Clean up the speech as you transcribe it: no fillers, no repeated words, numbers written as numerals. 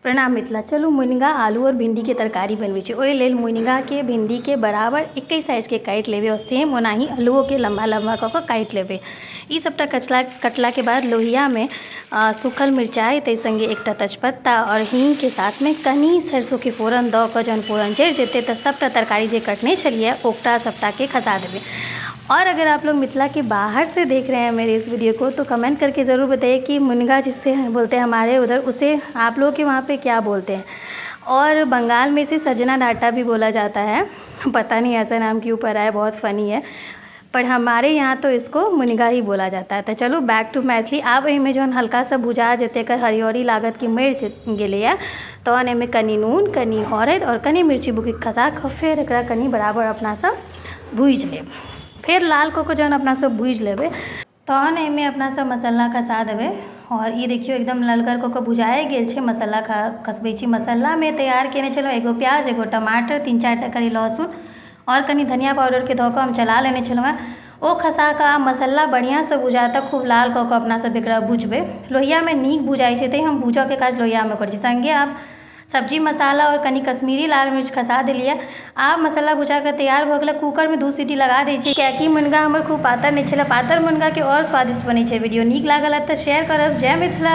प्रणाम मिथिला। चलू मुनगा आलू और भिंडी के तरकारी बनबै छी। ओहि लेल मुनगा के भिंडी के बराबर एक साइज के काटि लेबै और सेम ओनाही आलूओ के लम्बा लम्बा कऽ कऽ काटि लेबै। ई सबटा कटला के बाद लोहिया में सूखल मिरचाई ताहि संगे एकटा तेजपत्ता और हींग के साथ में कनी सरसों के फोरन दऽ कऽ जहन फोरन जरि जेतै तऽ सबटा तरकारी जे कटने छलिए ओकरा सबटा के खसा देबै। और अगर आप लोग मिथिला के बाहर से देख रहे हैं मेरे इस वीडियो को तो कमेंट करके ज़रूर बताइए कि मुनगा जिससे बोलते हैं हमारे उधर, उसे आप लोग के वहाँ पे क्या बोलते हैं। और बंगाल में इसे सजना डाटा भी बोला जाता है, पता नहीं ऐसा नाम क्यों पड़ा है, बहुत फ़नी है, पर हमारे यहाँ तो इसको मुनगा ही बोला जाता है। तो चलो बैक टू मैथिली। आब एहिमे जहन हल्का सा भुजा जेतै, एकर हरियरी लागत कि मरि गेलैए तहन एहिमे कनी नून, कनी हरदि और कनी मिर्ची बुकी खसा कऽ फेर एकरा कनी बराबर अपना सब भूजि लेब। फिर लाल कऽ के जहन अपना सब भूजि लेबै तहन एहिमे अपना सब मसाला खसा देबै। और ये देखियो एकदम ललगर कऽ के भुजाए गेल छै। मसाला खसबै छी। मसाला में तैयार केने छलहुँ एगो प्याज, एगो टमाटर, 3-4 टा करी लहसुन और कनी धनिया पाउडर के धऽ कऽ हम चला लेने छलहुँ हेँ। ओ खसा कऽ मसाला बढ़िआँ से भुजाता खूब लाल कऽ कऽ अपना सब एकरा भुजबै। लोहिया में नीक भुजाइ छै, तैँ हम भूजऽ के काज लोहिया में करै छी। संगे आब सब्जी मसाला और कनी कश्मीरी लाल मिर्च खसा देलिए। आब मसाला भुजा के तैयार भऽ गेलै। कुकर में 2 सीटी लगा दै छी, कियाकि मुनगा हमर खूब पातर नहि छलै। पातर मुनगा के और स्वादिष्ट बनै छै। वीडियो नीक लागल तऽ शेयर करब। जय मिथिला।